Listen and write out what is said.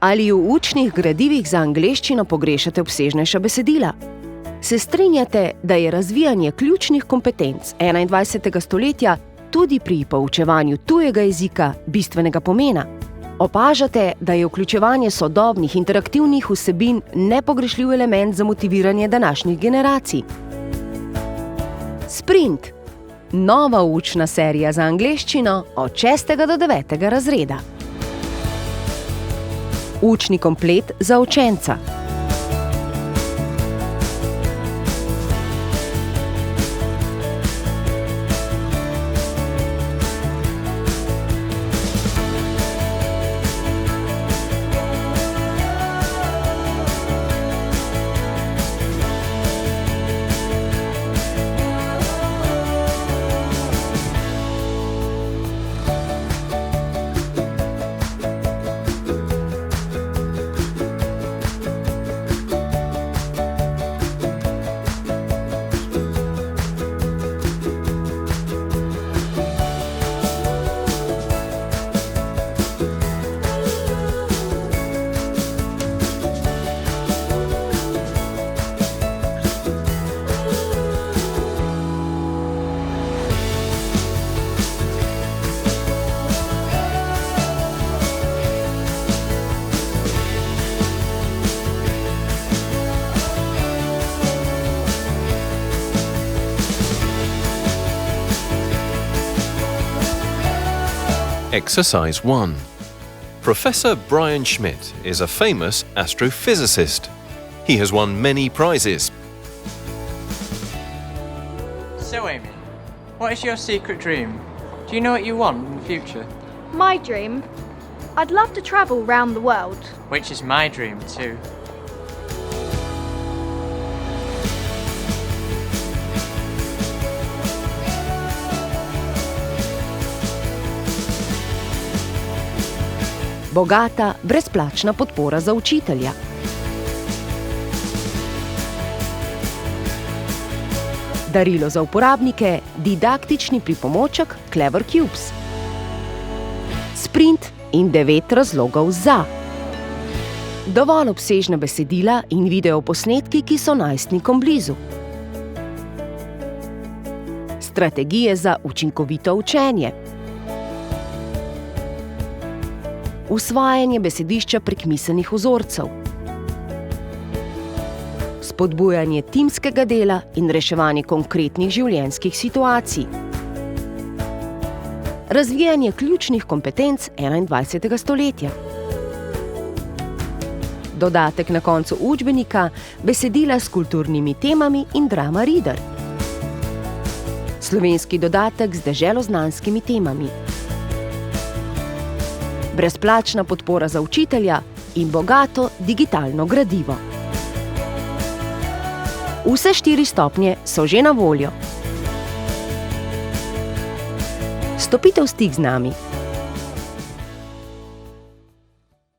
Ali v učnih gradivih za angleščino pogrešate obsežnejša besedila? Se strinjate, da je razvijanje ključnih kompetenc 21. stoletja tudi pri poučevanju tujega jezika bistvenega pomena? Opažate, da je vključevanje sodobnih interaktivnih vsebin nepogrešljiv element za motiviranje današnjih generacij? Sprint. Nova učna serija za angleščino od 6. do 9. razreda. Učni komplet za učenca. Exercise 1. Professor Brian Schmidt is a famous astrophysicist. He has won many prizes. So Amy, what is your secret dream? Do you know what you want in the future? My dream? I'd love to travel round the world. Which is my dream too. Bogata, brezplačna podpora za učitelja. Darilo za uporabnike, didaktični pripomoček Clever Cubes. Sprint in 9 razlogov za. Dovolj obsežna besedila in videoposnetki, ki so najstnikom blizu. Strategije za učinkovito učenje. Usvajanje besedišča prek miselnih vzorcev. Spodbujanje timskega dela in reševanje konkretnih življenjskih situacij. Razvijanje ključnih kompetenc 21. stoletja. Dodatek na koncu učbenika, besedila s kulturnimi temami in drama reader. Slovenski dodatek z deželoznanskimi temami. Brezplačna podpora za učitelja in bogato digitalno gradivo. Vse 4 stopnje so že na voljo. Stopite v stik z nami.